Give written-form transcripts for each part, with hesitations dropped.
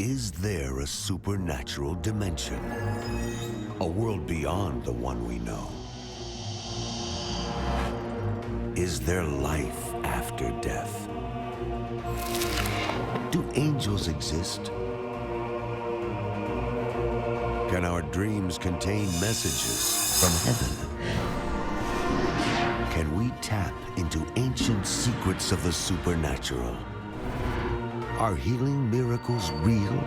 Is there a supernatural dimension? A world beyond the one we know? Is there life after death? Do angels exist? Can our dreams contain messages from heaven? Can we tap into ancient secrets of the supernatural? Are healing miracles real?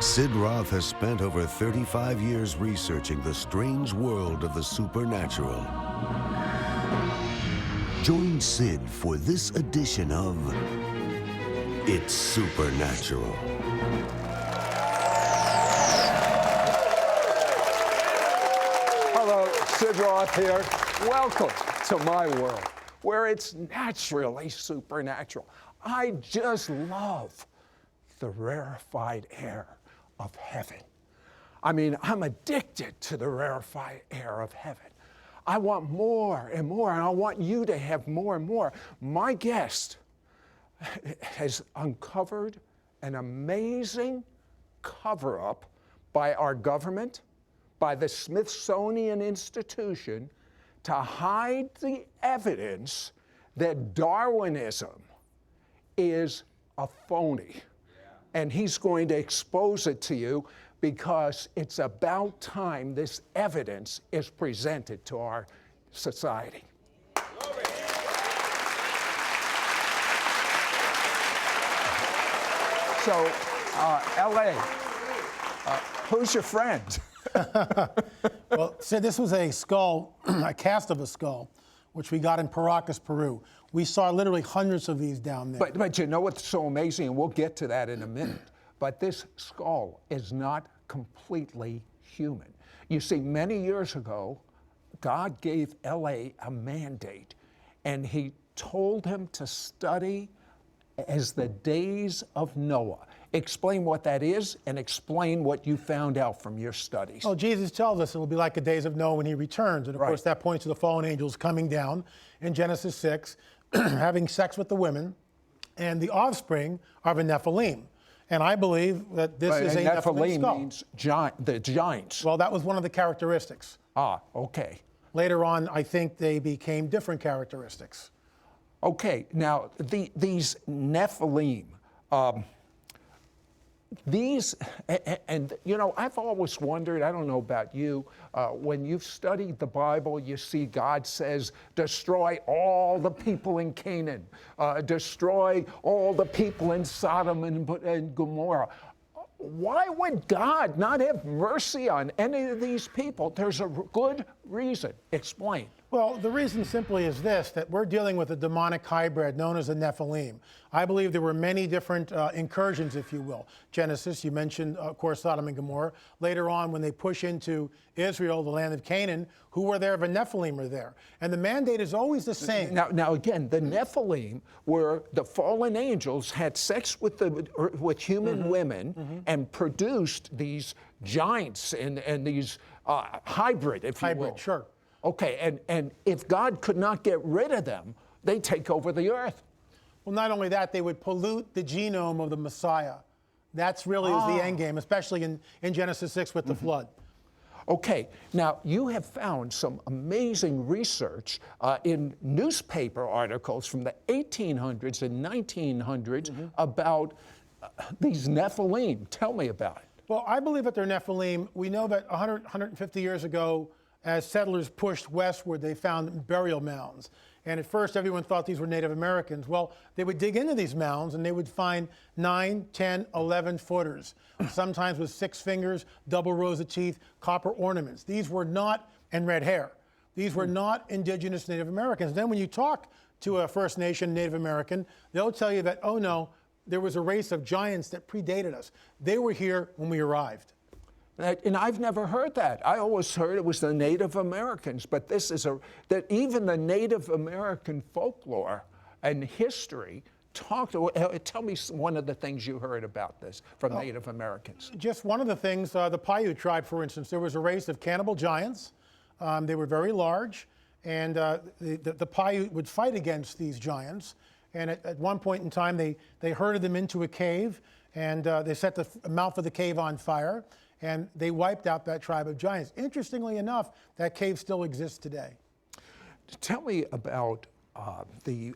Sid Roth has spent over 35 years researching the strange world of the supernatural. Join Sid for this edition of It's Supernatural. Hello, Sid Roth here. Welcome to my world, where it's naturally supernatural. I just love the rarefied air of heaven. I mean, I'm addicted to the rarefied air of heaven. I want more and more, and I want you to have more and more. My guest has uncovered an amazing cover-up by our government, by the Smithsonian Institution, to hide the evidence that Darwinism is a phony. And he's going to expose it to you because it's about time this evidence is presented to our society. So, LA, who's your friend? Well, Sid, this was a skull, a cast of a skull, which we got in Paracas, Peru. We saw literally hundreds of these down there. But you know what's so amazing, and we'll get to that in a minute, but this skull is not completely human. You see, many years ago, God gave LA a mandate, and he told him to study as the days of Noah. Explain what that is, and explain what you found out from your studies. Well, Jesus tells us it will be like the days of Noah when he returns. And of course, that points to the fallen angels coming down in Genesis 6, having sex with the women, and the offspring are the NEPHILIM. And I believe that this is a Nephilim skull. Means the giants. Well, that was one of the characteristics. Ah, okay. Later on, I think they became different characteristics. Okay, now these Nephilim, and you know, I've always wondered, I don't know about you, when you've studied the Bible, you see God says, destroy all the people in Canaan, destroy all the people in Sodom and Gomorrah. Why would God not have mercy on any of these people? There's a good reason. Explain. Well, the reason simply is this, that we're dealing with a demonic hybrid known as a Nephilim. I believe there were many different incursions, if you will. Genesis, you mentioned, of course, Sodom and Gomorrah. Later on, when they push into Israel, the land of Canaan, who were there? The Nephilim are there. And the mandate is always the same. Now again, the Nephilim were the fallen angels had sex with human women and produced these giants and these hybrid, if you will. Hybrid, sure. Okay, and if God could not get rid of them, they take over the earth. Well, not only that, they would pollute the genome of the Messiah. That's really is the end game, especially in Genesis 6 with the flood. Okay, now you have found some amazing research in newspaper articles from the 1800s and 1900s about these Nephilim. Tell me about it. Well, I believe that they're Nephilim. We know that 150 years ago, as settlers pushed westward, they found burial mounds. And at first, everyone thought these were Native Americans. Well, they would dig into these mounds, and they would find 9, 10, 11 footers, sometimes with 6 fingers, double rows of teeth, copper ornaments. These were not, and red hair. These were not indigenous Native Americans. Then when you talk to a First Nation Native American, they'll tell you that, oh no, there was a race of giants that predated us. They were here when we arrived. And I've never heard that. I always heard it was the Native Americans, but this is that even the Native American folklore and history tell me one of the things you heard about this from Native Americans. Just one of the things, the Paiute tribe, for instance, there was a race of cannibal giants. They were very large, and the Paiute would fight against these giants. And at one point in time, they herded them into a cave, and they set the mouth of the cave on fire, and they wiped out that tribe of giants. Interestingly enough, that cave still exists today. Tell me about the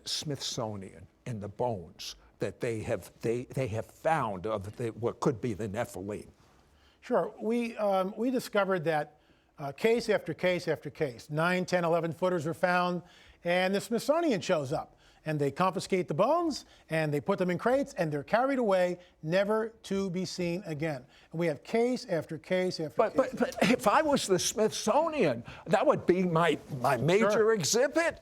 Smithsonian and the bones that they have found of what could be the Nephilim. Sure. We discovered that case after case after case, 9, 10, 11 footers are found, and the Smithsonian shows up, and they confiscate the bones, and they put them in crates, and they're carried away, never to be seen again. And we have case after case after case. But if I was the Smithsonian, that would be my major Sure. exhibit.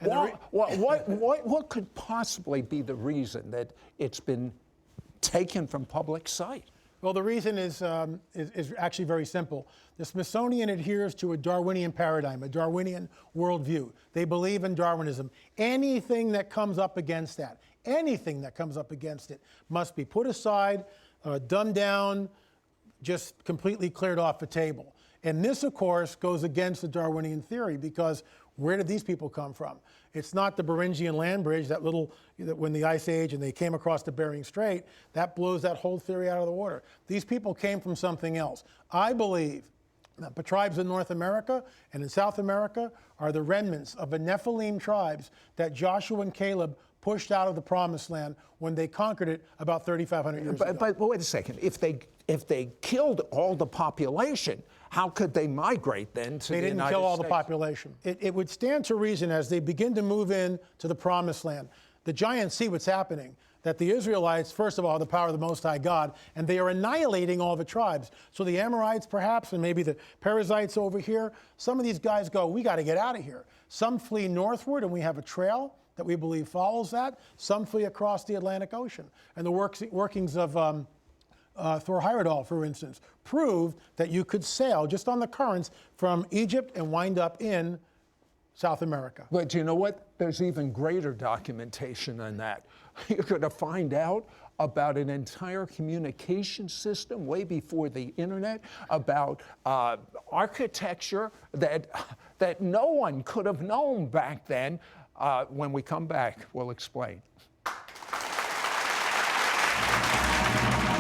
What could possibly be the reason that it's been taken from public sight? Well, the reason is actually very simple. The Smithsonian adheres to a Darwinian paradigm, a Darwinian worldview. They believe in Darwinism. Anything that comes up against that, anything that comes up against it must be put aside, dumbed down, just completely cleared off the table. And this, of course, goes against the Darwinian theory, because where did these people come from? It's not the Beringian land bridge, that when the Ice Age and they came across the Bering Strait, that blows that whole theory out of the water. These people came from something else. I believe that the tribes in North America and in South America are the remnants of the Nephilim tribes that Joshua and Caleb pushed out of the Promised Land when they conquered it about 3,500 years ago. But wait a second. If they killed all the population, how could they migrate then to the United States? They didn't kill all the population. It would stand to reason, as they begin to move in to the Promised Land, the giants see what's happening, that the Israelites, first of all, have the power of the Most High God, and they are annihilating all the tribes. So the Amorites, perhaps, and maybe the Perizzites over here, some of these guys go, we got to get out of here. Some flee northward, and we have a trail that we believe follows that. Some flee across the Atlantic Ocean. And the workings of Thor Heyerdahl, for instance, proved that you could sail just on the currents from Egypt and wind up in South America. But you know what? There's even greater documentation than that. You're going to find out about an entire communication system way before the internet, about architecture that no one could have known back then. When we come back, we'll explain.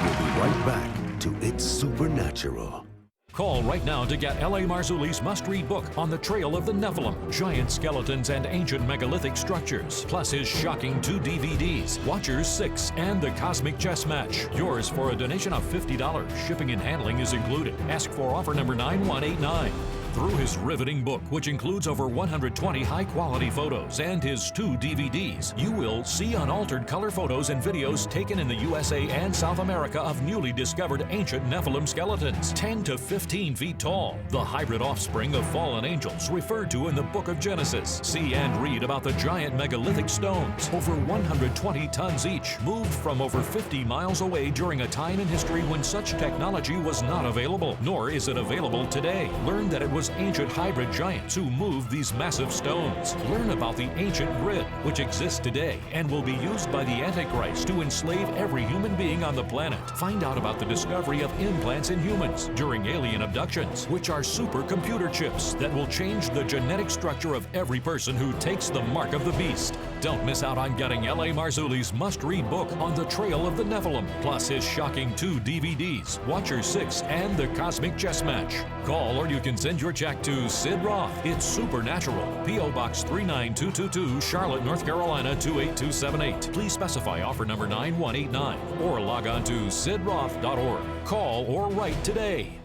We'll be right back to It's Supernatural. Call right now to get L.A. Marzulli's must-read book on the trail of the Nephilim, giant skeletons and ancient megalithic structures, plus his shocking 2 DVDs, Watchers 6 and The Cosmic Chess Match. Yours for a donation of $50. Shipping and handling is included. Ask for offer number 9189. Through his riveting book, which includes over 120 high-quality photos, and his 2 DVDs, you will see unaltered color photos and videos taken in the USA and South America of newly discovered ancient Nephilim skeletons, 10 to 15 feet tall, the hybrid offspring of fallen angels referred to in the book of Genesis. See and read about the giant megalithic stones, over 120 tons each, moved from over 50 miles away during a time in history when such technology was not available, nor is it available today. Learn that it was ancient hybrid giants who moved these massive stones. Learn about the ancient grid, which exists today and will be used by the Antichrist to enslave every human being on the planet. Find out about the discovery of implants in humans during alien abductions, which are supercomputer chips that will change the genetic structure of every person who takes the mark of the beast. Don't miss out on getting L.A. Marzulli's must-read book on the trail of the Nephilim, plus his shocking 2 DVDs, Watchers 6 and The Cosmic Chess Match. Call or you can send your check to Sid Roth. It's Supernatural. P.O. Box 39222, Charlotte, North Carolina 28278. Please specify offer number 9189 or log on to sidroth.org. Call or write today.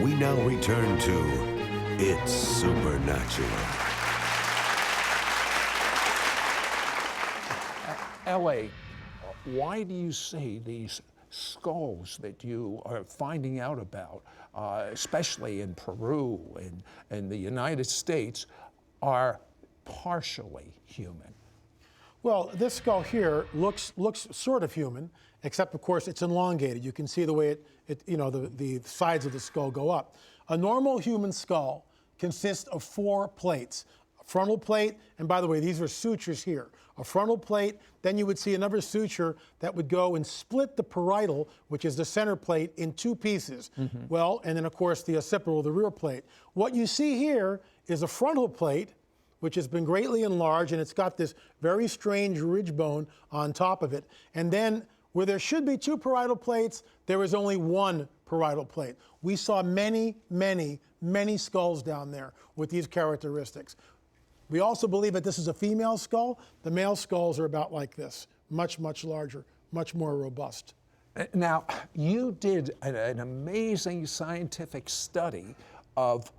We now return to It's Supernatural. L.A., why do you say these skulls that you are finding out about, especially in Peru and the United States, are partially human? Well, this skull here looks sort of human, except of course it's elongated. You can see the way the sides of the skull go up. A normal human skull consists of 4 plates. A frontal plate, and by the way, these are sutures here. A frontal plate, then you would see another suture that would go and split the parietal, which is the center plate, in 2 pieces. Well, and then of course the occipital, the rear plate. What you see here is a frontal plate which has been greatly enlarged, and it's got this very strange ridge bone on top of it. And then where there should be 2 parietal plates, there is only 1 parietal plate. We saw many, many, many skulls down there with these characteristics. We also believe that this is a female skull. The male skulls are about like this, much, much larger, much more robust. Now, you did an amazing scientific study of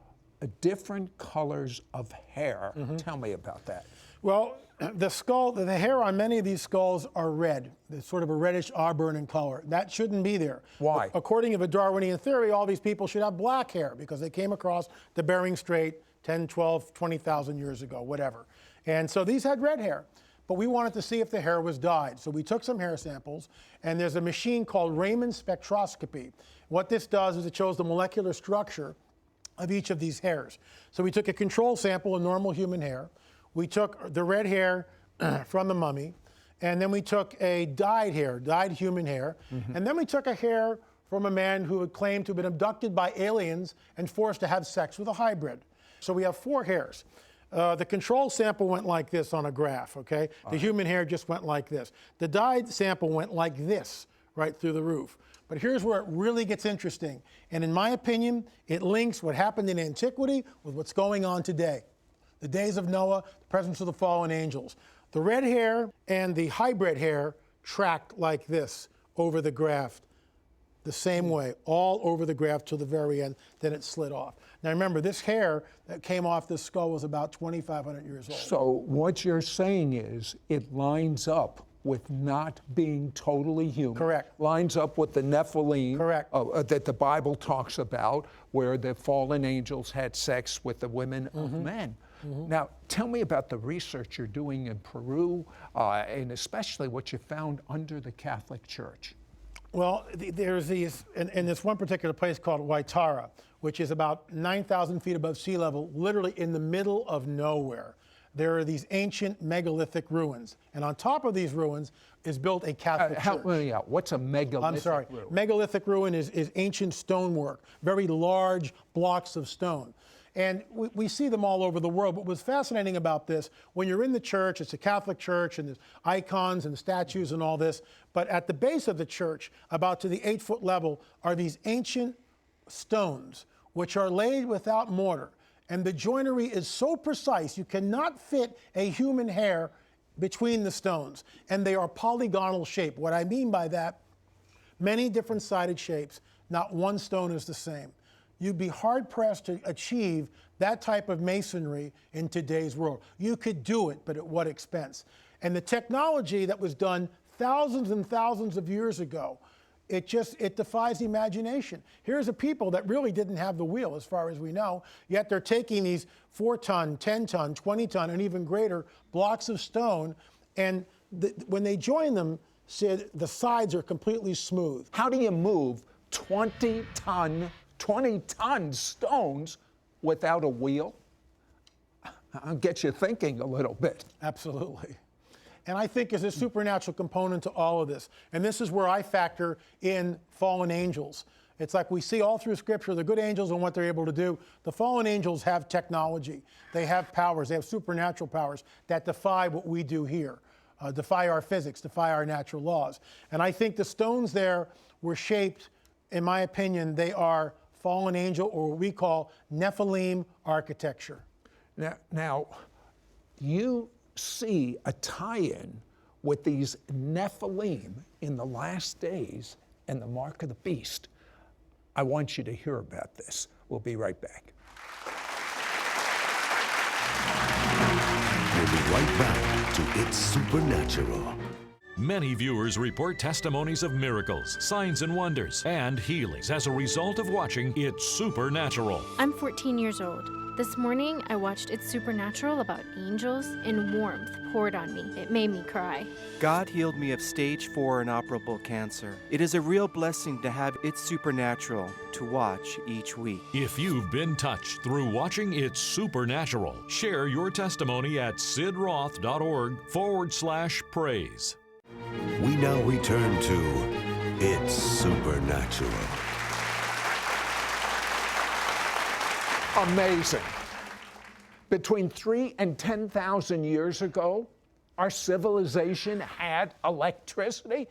different colors of hair. Tell me about that. Well, the hair on many of these skulls are red. It's sort of a reddish auburn in color. That shouldn't be there. Why? According to the Darwinian theory, all these people should have black hair because they came across the Bering Strait 10, 12, 20,000 years ago, whatever. And so these had red hair. But we wanted to see if the hair was dyed. So we took some hair samples, and there's a machine called Raman spectroscopy. What this does is it shows the molecular structure of each of these hairs. So we took a control sample of normal human hair. We took the red hair from the mummy, and then we took a dyed human hair, and then we took a hair from a man who had claimed to have been abducted by aliens and forced to have sex with a hybrid. So we have 4 hairs. The control sample went like this on a graph, okay? The human hair just went like this. The dyed sample went like this, right through the roof. But here's where it really gets interesting. And in my opinion, it links what happened in antiquity with what's going on today. The days of Noah, the presence of the fallen angels. The red hair and the hybrid hair tracked like this over the graph, the same way, all over the graph till the very end, then it slid off. Now remember, this hair that came off this skull was about 2,500 years old. So what you're saying is it lines up with not being totally human. Correct. Lines up with the Nephilim. Correct. That the Bible talks about, where the fallen angels had sex with the women of men. Now, tell me about the research you're doing in Peru, and especially what you found under the Catholic Church. Well, there's these, in this one particular place called Waitara, which is about 9,000 feet above sea level, literally in the middle of nowhere. There are these ancient megalithic ruins. And on top of these ruins is built a Catholic church. Help me out. What's a megalithic ruin? Megalithic ruin is ancient stonework, very large blocks of stone. And we see them all over the world. But what's fascinating about this, when you're in the church, it's a Catholic church, and there's icons and statues and all this. But at the base of the church, about to the 8-foot level, are these ancient stones, which are laid without mortar. And the joinery is so precise, you cannot fit a human hair between the stones. And they are polygonal shape. What I mean by that, many different sided shapes, not one stone is the same. You'd be hard-pressed to achieve that type of masonry in today's world. You could do it, but at what expense? And the technology that was done thousands and thousands of years ago, it defies imagination. Here's a people that really didn't have the wheel, as far as we know, yet they're taking these 4-ton, 10-ton, 20-ton, and even greater blocks of stone, and when they join them, Sid, the sides are completely smooth. How do you move 20-ton stones without a wheel? I'll get you thinking a little bit. Absolutely. And I think there's a supernatural component to all of this. And this is where I factor in fallen angels. It's like we see all through Scripture the good angels and what they're able to do. The fallen angels have technology. They have powers. They have supernatural powers that defy what we do here, defy our physics, defy our natural laws. And I think the stones there were shaped, in my opinion, they are fallen angel, or what we call Nephilim architecture. Now, you see a tie-in with these Nephilim in the last days and the mark of the beast. I want you to hear about this. We'll be right back. We'll be right back to It's Supernatural. Many viewers report testimonies of miracles, signs and wonders, and healings as a result of watching It's Supernatural. I'm 14 years old. This morning, I watched It's Supernatural about angels, and warmth poured on me. It made me cry. God healed me of stage 4 inoperable cancer. It is a real blessing to have It's Supernatural to watch each week. If you've been touched through watching It's Supernatural, share your testimony at sidroth.org/praise. We now return to It's Supernatural. Amazing. between 3,000 and 10,000 years ago, our civilization had electricity?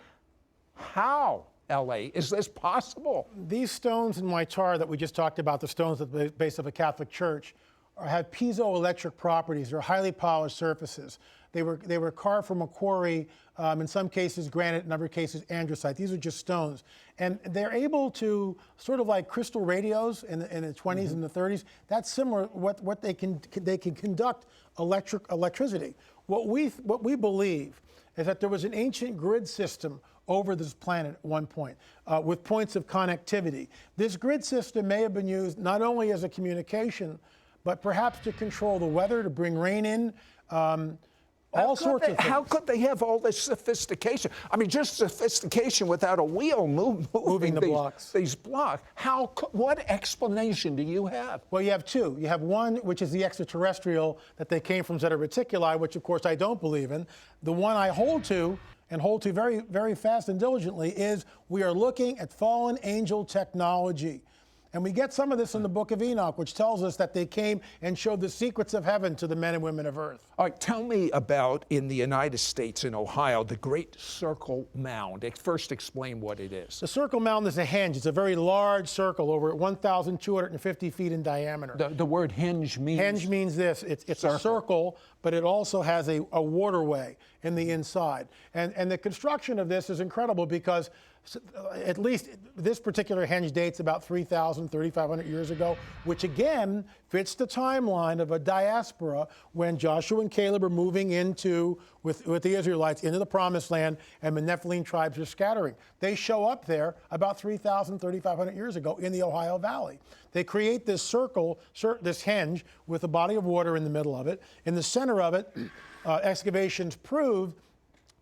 How, L.A., is this possible? These stones in my chart that we just talked about, the stones at the base of a Catholic church, have piezoelectric properties. They're highly polished surfaces. They were carved from a quarry, in some cases granite, in other cases andesite. These are just stones. And they're able to, sort of like crystal radios in the 20s and the 30s, that's similar, what they can conduct electricity. What we believe is that there was an ancient grid system over this planet at one point, with points of connectivity. This grid system may have been used not only as a communication, but perhaps to control the weather, to bring rain in, all sorts of things. How could they have all this sophistication? I mean, just sophistication without a wheel moving these blocks. What explanation do you have? Well, you have two. You have one, which is the extraterrestrial, that they came from Zeta Reticuli, which of course I don't believe in. The one I hold to, and hold to very, very fast and diligently, is we are looking at fallen angel technology. And we get some of this in the book of Enoch, which tells us that they came and showed the secrets of heaven to the men and women of earth. All right, tell me about, in the United States, in Ohio, the Great Circle Mound. First, explain what it is. The Circle Mound is a henge. It's a very large circle, over 1,250 feet in diameter. The word henge means? Henge means this. It's a circle, but it also has a waterway in the inside. And the construction of this is incredible because at least this particular henge dates about 3,000, 3,500 years ago, which again fits the timeline of a diaspora when Joshua and Caleb are moving into, with the Israelites, into the Promised Land, and the Nephilim tribes are scattering. They show up there about 3,000, 3,500 years ago in the Ohio Valley. They create this circle, this henge, with a body of water in the middle of it. In the center of it, excavations prove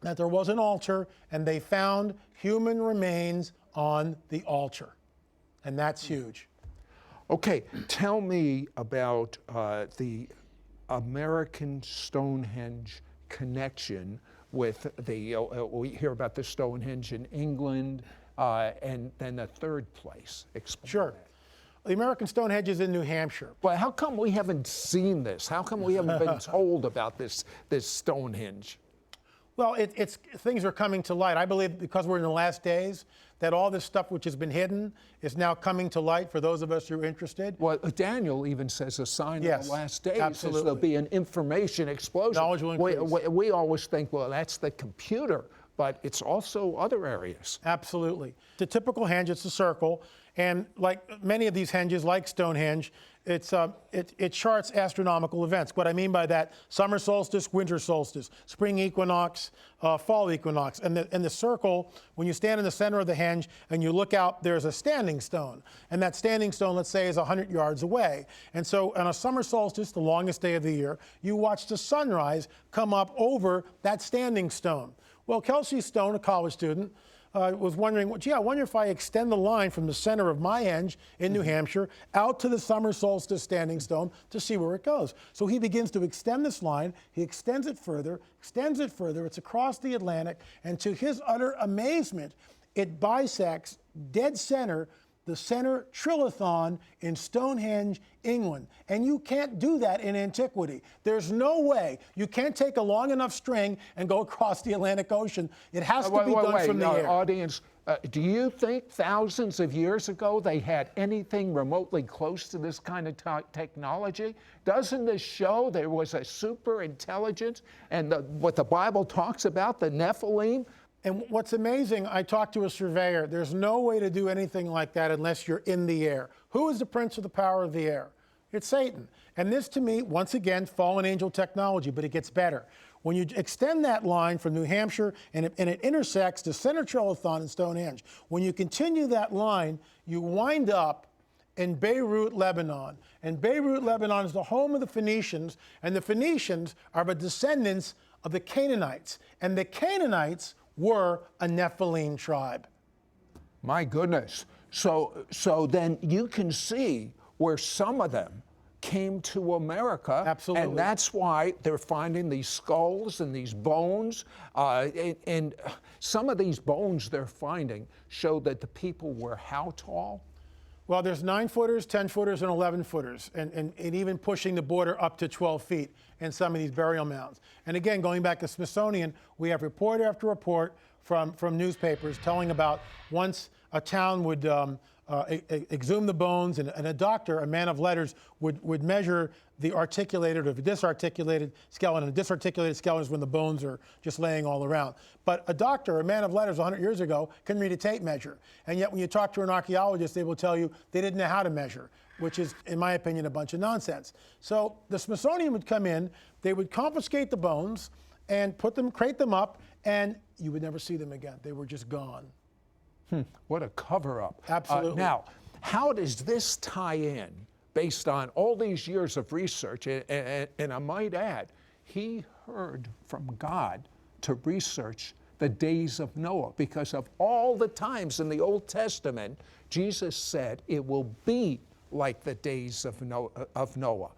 that there was an altar, and they found human remains on the altar. And that's huge. Okay, tell me about the American Stonehenge connection with the, we hear about the Stonehenge in England, and then the third place. Explain Sure. that. The American Stonehenge is in New Hampshire. Well, how come we haven't seen this? How come we haven't been told about this Stonehenge? Well, things are coming to light. I believe because we're in the last days, that all this stuff which has been hidden is now coming to light for those of us who are interested. Well, Daniel even says a sign of the last days absolutely. is there'll be an information explosion. Knowledge will increase. We always think, well, that's the computer, but it's also other areas. Absolutely. The typical henge, it's a circle, and like many of these henges, like Stonehenge, it charts astronomical events. What I mean by that, summer solstice, winter solstice, spring equinox, fall equinox. And the circle, when you stand in the center of the henge and you look out, there's a standing stone. And that standing stone, let's say, is 100 yards away. And so on a summer solstice, the longest day of the year, you watch the sunrise come up over that standing stone. Well, Kelsey Stone, a college student, was wondering, well, gee, I wonder if I extend the line from the center of my henge in New Hampshire out to the summer solstice standing stone to see where it goes. So he begins to extend this line. He extends it further. It's across the Atlantic. And to his utter amazement, it bisects dead center the center trilithon in Stonehenge, England. And you can't do that in antiquity. There's no way. You can't take a long enough string and go across the Atlantic Ocean. It has to be done from the air. Audience, do you think thousands of years ago they had anything remotely close to this kind of technology? Doesn't this show there was a super intelligence and what the Bible talks about, the Nephilim? And what's amazing, I talked to a surveyor. There's no way to do anything like that unless you're in the air. Who is the prince of the power of the air? It's Satan. And this, to me, once again, fallen angel technology, but it gets better. When you extend that line from New Hampshire and it intersects the center trilithon in Stonehenge, when you continue that line, you wind up in Beirut, Lebanon. And Beirut, Lebanon is the home of the Phoenicians, and the Phoenicians are the descendants of the Canaanites. And the Canaanites were a Nephilim tribe. My goodness. So then you can see where some of them came to America. Absolutely. And that's why they're finding these skulls and these bones. And some of these bones they're finding show that the people were how tall? Well, there's 9-footers, 10-footers, and 11-footers, and even pushing the border up to 12 feet in some of these burial mounds. And again, going back to Smithsonian, we have report after report from newspapers telling about once a town would exhume the bones, and a doctor, a man of letters, would measure the articulated or the disarticulated skeleton. A disarticulated skeleton is when the bones are just laying all around. But a doctor, a man of letters 100 years ago, can read a tape measure. And yet when you talk to an archaeologist, they will tell you they didn't know how to measure, which is, in my opinion, a bunch of nonsense. So the Smithsonian would come in, they would confiscate the bones and crate them up, and you would never see them again. They were just gone. What a cover-up. Absolutely. Now, how does this tie in, based on all these years of research? And I might add, he heard from God to research the days of Noah, because of all the times in the Old Testament, Jesus said it will be like the days of Noah.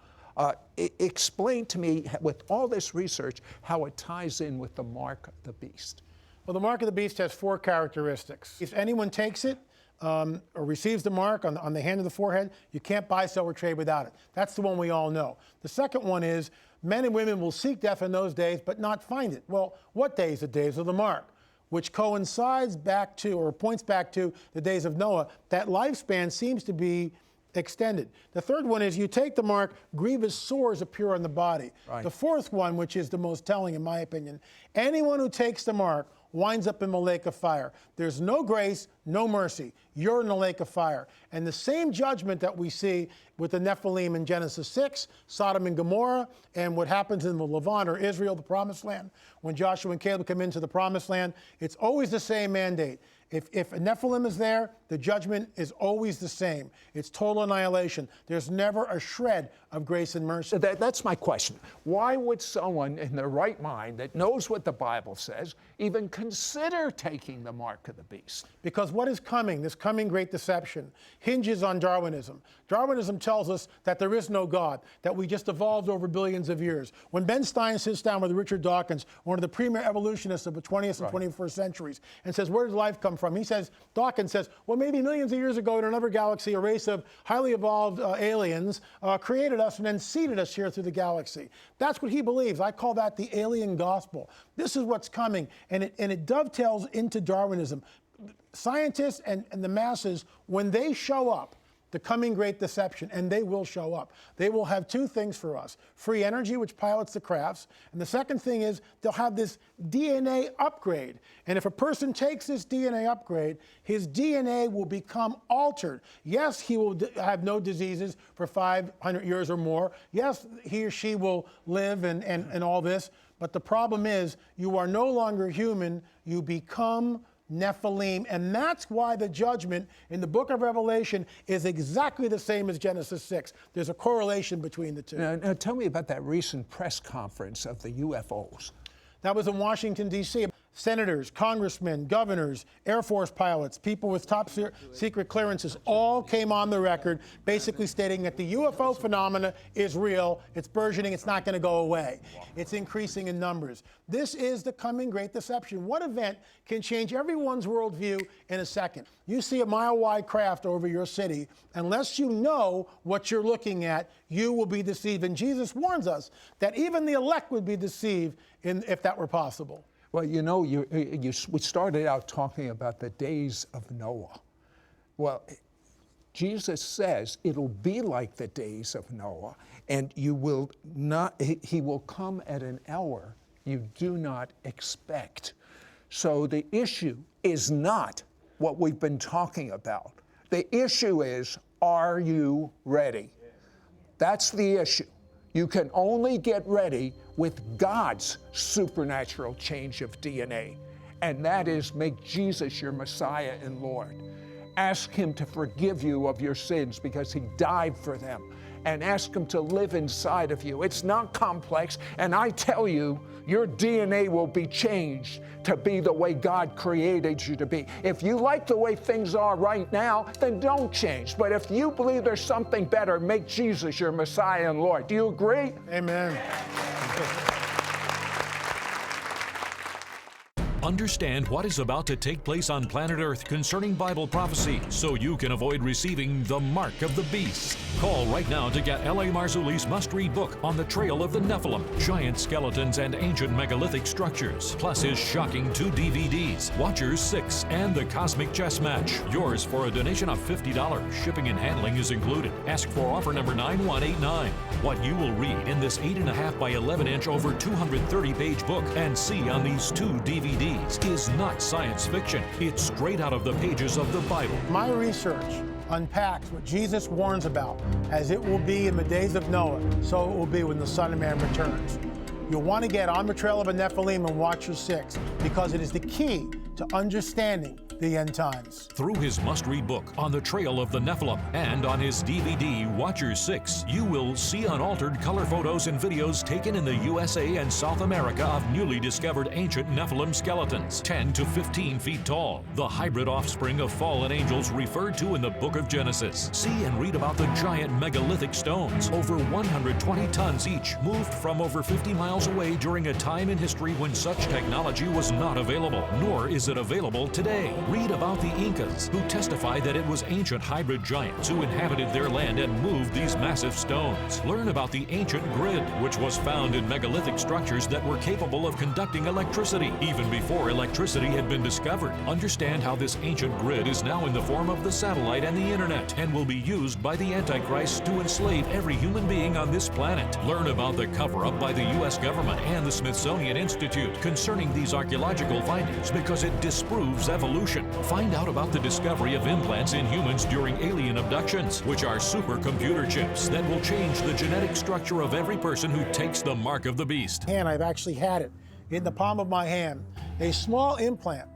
Explain to me, with all this research, how it ties in with the mark of the beast. Well, the mark of the beast has 4 characteristics. If anyone takes it or receives the mark on the hand of the forehead, you can't buy, sell, or trade without it. That's the one we all know. The second one is men and women will seek death in those days but not find it. Well, what days? The days of the mark, which coincides back to, or points back to, the days of Noah. That lifespan seems to be extended. The third one is you take the mark, grievous sores appear on the body. Right. The fourth one, which is the most telling in my opinion, anyone who takes the mark winds up in the lake of fire. There's no grace, no mercy. You're in the lake of fire. And the same judgment that we see with the Nephilim in Genesis 6, Sodom and Gomorrah, and what happens in the Levant or Israel, the promised land, when Joshua and Caleb come into the promised land, it's always the same mandate. If a Nephilim is there, the judgment is always the same. It's total annihilation. There's never a shred of grace and mercy. That's my question. Why would someone in their right mind that knows what the Bible says even consider taking the mark of the beast? Because what is coming, this coming great deception, hinges on Darwinism. Darwinism tells us that there is no God, that we just evolved over billions of years. When Ben Stein sits down with Richard Dawkins, one of the premier evolutionists of the 20th and 21st centuries, and says, where does life come from? He says, Dawkins says, well, maybe millions of years ago in another galaxy, a race of highly evolved aliens created us and then seeded us here through the galaxy. That's what he believes. I call that the alien gospel. This is what's coming, and it dovetails into Darwinism. Scientists and the masses, when they show up, the coming great deception, and they will show up. They will have 2 things for us: free energy, which pilots the crafts, and the second thing is they'll have this DNA upgrade. And if a person takes this DNA upgrade, his DNA will become altered. Yes, he will have no diseases for 500 years or more. Yes, he or she will live and all this, but the problem is you are no longer human, you become Nephilim, and that's why the judgment in the book of Revelation is exactly the same as Genesis 6. There's a correlation between the two. Now tell me about that recent press conference of the UFOs. That was in Washington, D.C. Senators, congressmen, governors, Air Force pilots, people with top secret clearances all came on the record basically stating that the UFO phenomena is real, it's burgeoning, it's not going to go away. It's increasing in numbers. This is the coming great deception. What event can change everyone's worldview in a second? You see a mile-wide craft over your city. Unless you know what you're looking at, you will be deceived. And Jesus warns us that even the elect would be deceived if that were possible. Well, you know, we started out talking about the days of Noah. Well, Jesus says it'll be like the days of Noah, and he will come at an hour you do not expect. So the issue is not what we've been talking about. The issue is, are you ready? That's the issue. You can only get ready with God's supernatural change of DNA, and that is make Jesus your Messiah and Lord. Ask Him to forgive you of your sins because He died for them, and ask Him to live inside of you. It's not complex, and I tell you, your DNA will be changed to be the way God created you to be. If you like the way things are right now, then don't change. But if you believe there's something better, make Jesus your Messiah and Lord. Do you agree? Amen. Understand what is about to take place on planet Earth concerning Bible prophecy so you can avoid receiving the mark of the beast. Call right now to get L.A. Marzulli's must-read book On the Trail of the Nephilim, Giant Skeletons and Ancient Megalithic Structures, plus his shocking 2 DVDs, Watchers 6 and The Cosmic Chess Match. Yours for a donation of $50. Shipping and handling is included. Ask for offer number 9189. What you will read in this 8.5 by 11-inch over 230-page book and see on these 2 DVDs is not science fiction. It's straight out of the pages of the Bible. My research unpacks what Jesus warns about, as it will be in the days of Noah, so it will be when the Son of Man returns. You'll want to get On the Trail of the Nephilim and Watcher 6 because it is the key to understanding the end times. Through his must-read book On the Trail of the Nephilim and on his DVD Watchers 6, you will see unaltered color photos and videos taken in the USA and South America of newly discovered ancient Nephilim skeletons, 10 to 15 feet tall, the hybrid offspring of fallen angels referred to in the book of Genesis. See and read about the giant megalithic stones, over 120 tons each, moved from over 50 miles away during a time in history when such technology was not available, nor is it available today. Read about the Incas, who testify that it was ancient hybrid giants who inhabited their land and moved these massive stones. Learn about the ancient grid, which was found in megalithic structures that were capable of conducting electricity, even before electricity had been discovered. Understand how this ancient grid is now in the form of the satellite and the internet, and will be used by the Antichrist to enslave every human being on this planet. Learn about the cover-up by the U.S. government and the Smithsonian Institute concerning these archaeological findings, because it disproves evolution. Find out about the discovery of implants in humans during alien abductions, which are supercomputer chips that will change the genetic structure of every person who takes the mark of the beast. And I've actually had it in the palm of my hand, a small implant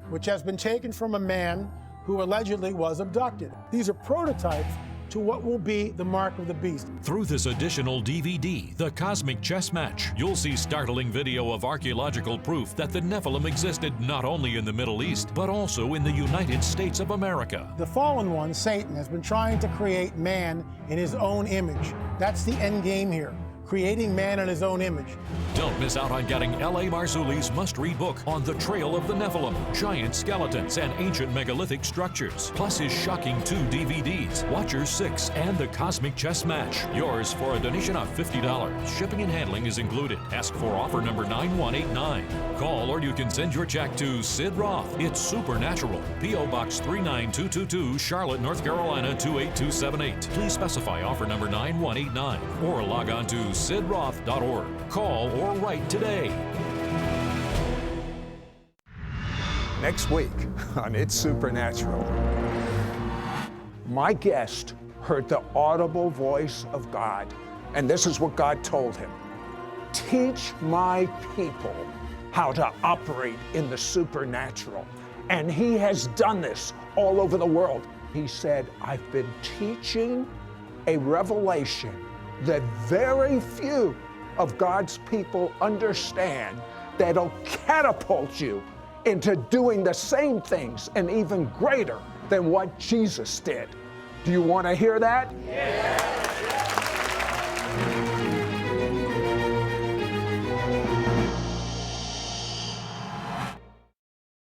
which has been taken from a man who allegedly was abducted. These are prototypes to what will be the mark of the beast. Through this additional DVD, The Cosmic Chess Match, you'll see startling video of archaeological proof that the Nephilim existed not only in the Middle East, but also in the United States of America. The fallen one, Satan, has been trying to create man in his own image. That's the end game here, creating man in his own image. Don't miss out on getting L.A. Marzulli's must-read book On the Trail of the Nephilim, Giant Skeletons and Ancient Megalithic Structures, plus his shocking 2 DVDs, Watchers 6 and The Cosmic Chess Match. Yours for a donation of $50. Shipping and handling is included. Ask for offer number 9189. Call or you can send your check to Sid Roth. It's Supernatural, P.O. Box 39222, Charlotte, North Carolina 28278. Please specify offer number 9189 or log on to sidroth.org. Call or write today. Next week on It's Supernatural, my guest heard the audible voice of God, and this is what God told him: teach my people how to operate in the supernatural. And he has done this all over the world. He said, I've been teaching a revelation that very few of God's people understand, that'll catapult you into doing the same things and even greater than what Jesus did. Do you want to hear that? Yeah.